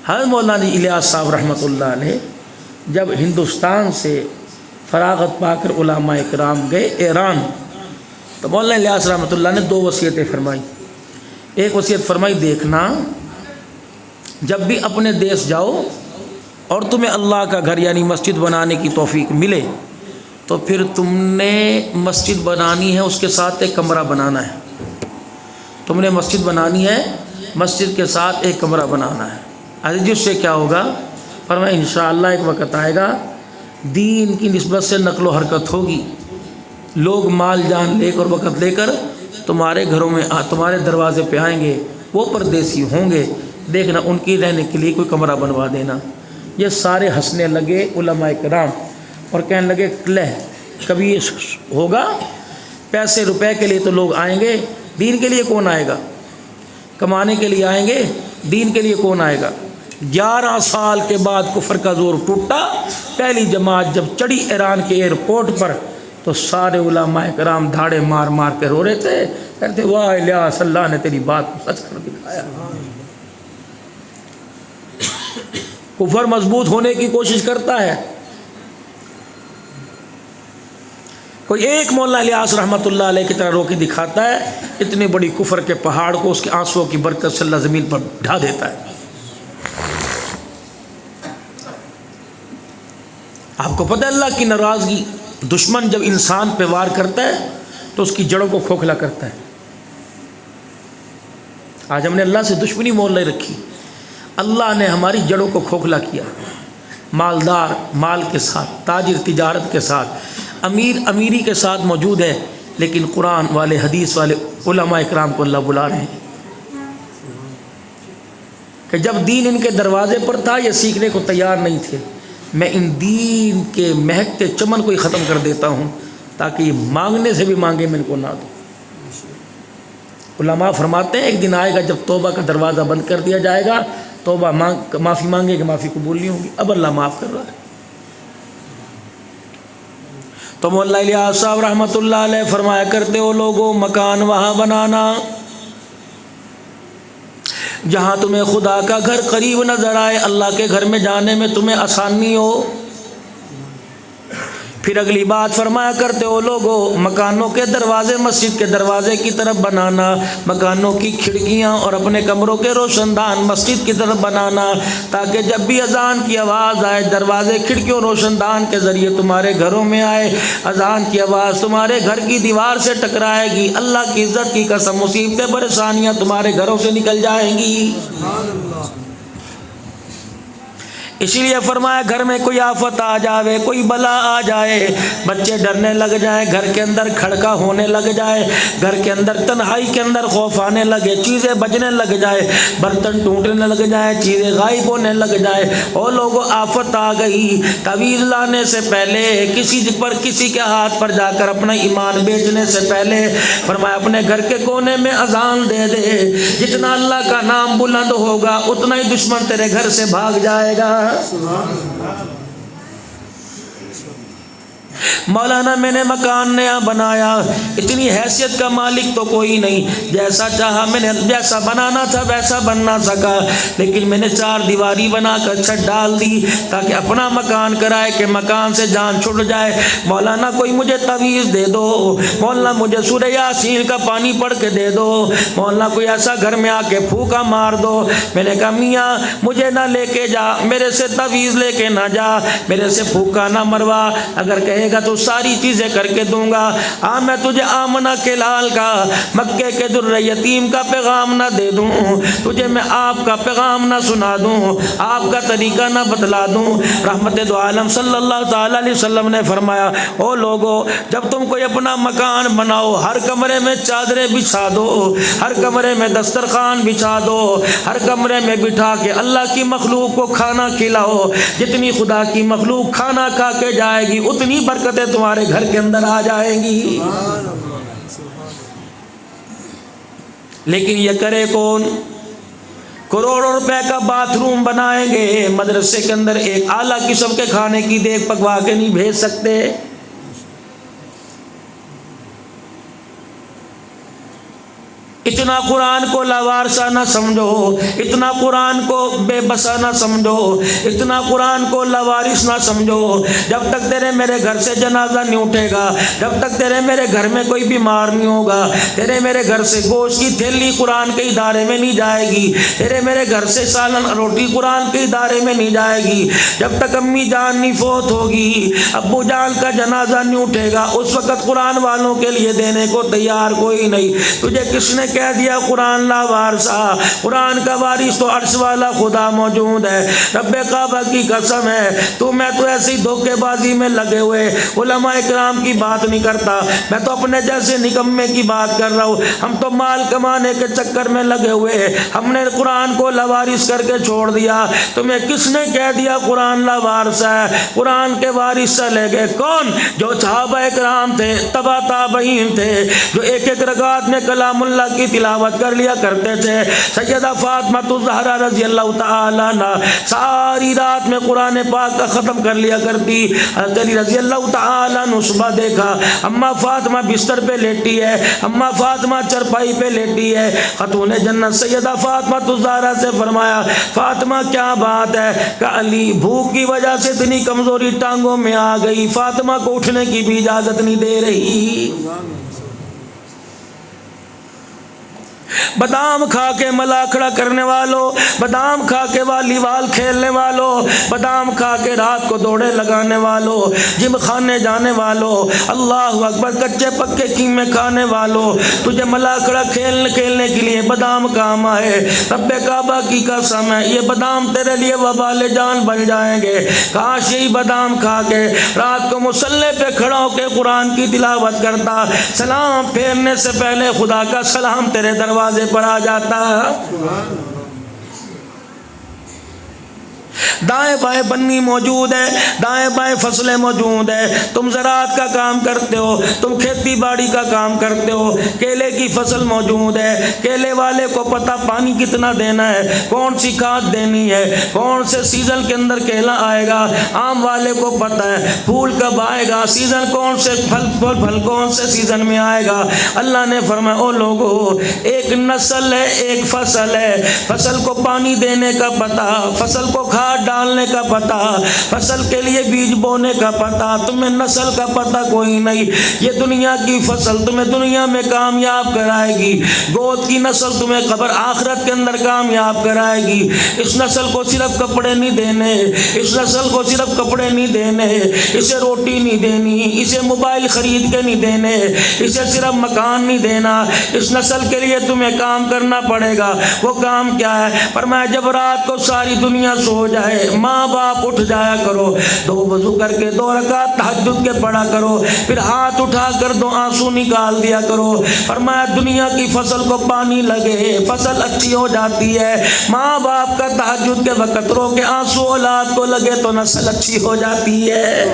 حضرت مولانا الیاس صاحب رحمۃ اللہ علیہ جب ہندوستان سے فراغت پا کر علماء کرام گئے ایران، تو مولانا الیاس رحمۃ اللہ نے 2 وصیتیں فرمائی۔ ایک وصیت فرمائی، دیکھنا جب بھی اپنے دیس جاؤ اور تمہیں اللہ کا گھر یعنی مسجد بنانے کی توفیق ملے تو پھر تم نے مسجد بنانی ہے، اس کے ساتھ ایک کمرہ بنانا ہے۔ تم نے مسجد بنانی ہے، مسجد کے ساتھ ایک کمرہ بنانا ہے۔ جس سے کیا ہوگا؟ فرمایا انشاءاللہ ایک وقت آئے گا دین کی نسبت سے نقل و حرکت ہوگی، لوگ مال جان لے کر وقت لے کر تمہارے گھروں میں تمہارے دروازے پہ آئیں گے، وہ پردیسی ہوں گے، دیکھنا ان کی رہنے کے لیے کوئی کمرہ بنوا دینا۔ یہ سارے ہنسنے لگے علماء کرام اور کہنے لگے کبھی یہ ہوگا؟ پیسے روپے کے لیے تو لوگ آئیں گے، دین کے لیے کون آئے گا؟ کمانے کے لیے آئیں گے، دین کے لیے کون آئے گا؟ 11 سال کے بعد کفر کا زور ٹوٹا، پہلی جماعت جب چڑھی ایران کے ایئرپورٹ پر تو سارے علماء کرام دھاڑے مار مار کے رو رہے تھے، کہتے واہ الیاس، اللہ نے تیری بات کو سچ کر دکھایا۔ کفر مضبوط ہونے کی کوشش کرتا ہے، کوئی ایک مولانا الیاس رحمۃ اللہ علیہ کی طرح رو کے دکھاتا ہے، اتنی بڑی کفر کے پہاڑ کو اس کے آنسوؤں کی برکت سے اللہ زمین پر ڈھا دیتا ہے۔ آپ کو پتہ ہے اللہ کی ناراضگی، دشمن جب انسان پہ وار کرتا ہے تو اس کی جڑوں کو کھوکھلا کرتا ہے۔ آج ہم نے اللہ سے دشمنی مول نہیں رکھی، اللہ نے ہماری جڑوں کو کھوکھلا کیا۔ مالدار مال کے ساتھ، تاجر تجارت کے ساتھ، امیر امیری کے ساتھ موجود ہے، لیکن قرآن والے حدیث والے علماء کرام کو اللہ بلا رہے ہیں کہ جب دین ان کے دروازے پر تھا یہ سیکھنے کو تیار نہیں تھے، میں ان دین کے مہکتے چمن کو ہی ختم کر دیتا ہوں تاکہ یہ مانگنے سے بھی مانگے میں ان کو نہ دوں۔ علماء فرماتے ہیں ایک دن آئے گا جب توبہ کا دروازہ بند کر دیا جائے گا، توبہ معافی مانگے کہ معافی قبول نہیں ہوگی، اب اللہ معاف کر رہا ہے۔ تو مولانا الیاس صاحب رحمۃ اللہ علیہ فرمایا کرتے ہو لوگوں، مکان وہاں بنانا جہاں تمہیں خدا کا گھر قریب نظر آئے، اللہ کے گھر میں جانے میں تمہیں آسانی ہو۔ پھر اگلی بات فرمایا کرتے ہو لوگوں، مکانوں کے دروازے مسجد کے دروازے کی طرف بنانا، مکانوں کی کھڑکیاں اور اپنے کمروں کے روشن دان مسجد کی طرف بنانا، تاکہ جب بھی اذان کی آواز آئے دروازے کھڑکیوں روشن دان کے ذریعے تمہارے گھروں میں آئے، اذان کی آواز تمہارے گھر کی دیوار سے ٹکرائے گی، اللہ کی عزت کی قسم مصیبتیں پریشانیاں تمہارے گھروں سے نکل جائیں گی۔ اسی لیے فرمایا گھر میں کوئی آفت آ جائے، کوئی بلا آ جائے، بچے ڈرنے لگ جائیں، گھر کے اندر کھڑکا ہونے لگ جائے، گھر کے اندر تنہائی کے اندر خوف آنے لگے، چیزیں بجنے لگ جائے، برتن ٹوٹنے لگ جائیں، چیزیں غائب ہونے لگ جائے، اور لوگوں آفت آ گئی، تعویذ لانے سے پہلے کسی کے ہاتھ پر جا کر اپنا ایمان بیچنے سے پہلے فرمایا اپنے گھر کے کونے میں اذان دے دے، جتنا اللہ کا نام بلند ہوگا اتنا ہی دشمن تیرے گھر سے بھاگ جائے گا۔ مولانا میں نے مکان نیا بنایا، اتنی حیثیت کا مالک تو کوئی نہیں، جیسا چاہا میں نے جیسا بنانا تھا ویسا بن نہ سکا، لیکن میں نے 4 دیواری بنا کر چھت ڈال دی تاکہ اپنا مکان کرائے کہ مکان سے جان چھٹ جائے۔ مولانا کوئی مجھے تعویذ دے دو، مولانا مجھے سورہ یاسین کا پانی پڑھ کے دے دو، مولانا کوئی ایسا گھر میں آ کے پھوکا مار دو۔ میں نے کہا میاں مجھے نہ لے کے جا، میرے سے تعویذ لے کے نہ جا، میرے سے پھوکا نہ مروا، اگر کہے گا تو ساری چیزیں کر کے دوں گا، ہاں میں تجھے آمنہ کے لال کا، مکے کے در یتیم کا پیغام نہ دے دوں، تجھے میں آپ کا پیغام نہ سنا دوں، آپ کا طریقہ نہ بتلا دوں۔ رحمت دو عالم صلی اللہ تعالی علیہ وسلم نے فرمایا او لوگو، جب تم کوئی اپنا مکان بناؤ ہر کمرے میں چادریں بچھا دو، ہر کمرے میں دسترخوان بچھا دو، ہر کمرے میں بٹھا کے اللہ کی مخلوق کو کھانا کھلاؤ، جتنی خدا کی مخلوق کھانا کھا کے جائے گی اتنی برکتیں تمہارے گھر کے اندر آ جائیں گی۔ لیکن یہ کرے کون؟ کروڑوں روپے کا باتھ روم بنائیں گے، مدرسے کے اندر ایک اعلیٰ قسم کے کھانے کی دیگ پکوا کے نہیں بھیج سکتے۔ اتنا قرآن کو لاوارثہ نہ سمجھو، اتنا قرآن کو بے بسا نہ سمجھو، اتنا قرآن کو لاوارث نہ سمجھو۔ جب تک تیرے میرے گھر سے جنازہ نہیں اٹھے گا، جب تک تیرے میرے گھر میں کوئی بیمار نہیں ہوگا، تیرے میرے گھر سے گوشت کی تھیلی قرآن کے ادارے میں نہیں جائے گی، تیرے میرے گھر سے سالن روٹی قرآن کے ادارے میں نہیں جائے گی، جب تک امی جان نہیں فوت ہوگی، ابو جان کا جنازہ نہیں اٹھے گا، اس وقت قرآن والوں کے لیے دینے کو تیار کوئی نہیں۔ تجھے کس نے کہہ دیا قرآن لا وارثہ؟ قرآن کا وارث تو عرش والا خدا موجود ہے۔ رب کعبہ کی قسم ہے، میں تو ایسی دھوکے بازی میں لگے ہوئے علماء اکرام کی بات نہیں کرتا، میں تو اپنے جیسے نکمے کی بات کر رہا ہوں۔ ہم تو مال کمانے کے چکر میں لگے ہوئے، ہم نے قرآن کو لوارث کر کے چھوڑ دیا۔ تمہیں کس نے کہہ دیا قرآن لوارث ہے؟ قرآن کے وارث سے لے گئے کون؟ جو صحابہ اکرام تھے، تبع تابعین تھے، جو ایک ایک رکعت میں کلام اللہ کی تلاوت کر لیا کرتے تھے۔ سیدہ فاطمہ الزہرا رضی اللہ تعالیٰ عنہ ساری رات میں قرآن پاک کا ختم کر لیا کرتی۔ حضرت علی رضی اللہ تعالیٰ عنہ صبح دیکھا اماں فاطمہ بستر پہ لیٹی ہے، اماں فاطمہ چرپائی پہ لیٹی ہے۔ خاتون جنت سیدہ فاطمہ الزہرا سے فرمایا فاطمہ کیا بات ہے؟ کہ علی بھوک کی وجہ سے اتنی کمزوری ٹانگوں میں آ گئی، فاطمہ کو اٹھنے کی بھی اجازت نہیں دے رہی۔ بادام کھا کے ملا کھڑا کرنے والوں، بادام کھا کے والی بال کھیلنے والوں، بادام کھا کے رات کو دوڑے لگانے والوں، جم خانے جانے والوں، اللہ اکبر، کچے پکے قیمے کھانے والوں، تجھے ملا کھڑا کھیلنے کے لیے بادام کام آئے۔ رب کعبہ کی قسم ہے یہ بادام تیرے لیے وبال جان بن جائیں گے۔ کاش یہی بادام کھا کے رات کو مصلی پہ کھڑا ہو کے قرآن کی تلاوت کرتا، سلام پھیرنے سے پہلے خدا کا سلام تیرے دروازے پر آ جاتا۔ دائیں بائیں بنی موجود ہے، دائیں بائیں فصلیں موجود ہے، تم زراعت کا کام کرتے ہو، تم کھیتی باڑی کا کام کرتے ہو، کیلے کی فصل موجود ہے، کیلے والے کو پتہ پانی کتنا دینا ہے، کون سی کھاد دینی ہے، کون سے سیزن کے اندر کیلا آئے گا، آم والے کو پتہ ہے پھول کب آئے گا، سیزن کون سے پھل کون سے سیزن میں آئے گا۔ اللہ نے فرمایا او لوگو، ایک نسل ہے، ایک فصل ہے، فصل کو پانی دینے کا پتہ، فصل کو کھاد ڈالنے کا پتہ، فصل کے لیے بیج بونے کا پتہ، تمہیں نسل کا پتہ کوئی نہیں۔ یہ دنیا کی فصل تمہیں دنیا میں کامیاب کرائے گی، گود کی نسل تمہیں قبر آخرت کے اندر کامیاب کرائے گی۔ اس نسل کو صرف کپڑے نہیں دینے، اس نسل کو صرف کپڑے نہیں دینے، اسے روٹی نہیں دینی، اسے موبائل خرید کے نہیں دینے، اسے صرف مکان نہیں دینا، اس نسل کے لیے تمہیں کام کرنا پڑے گا۔ وہ کام کیا ہے؟ فرمایا جب رات کو ساری دنیا سو جائے، ماں باپ اٹھ جایا کرو، دو وضو کر کے 2 رکعت تہجد کے پڑھا کرو، پھر ہاتھ اٹھا کر 2 آنسو نکال دیا کرو۔ فرمایا دنیا کی فصل کو پانی لگے، فصل اچھی ہو جاتی ہے، ماں باپ کا تہجد کے وقت رو کے آنسو اولاد کو لگے تو نسل اچھی ہو جاتی ہے۔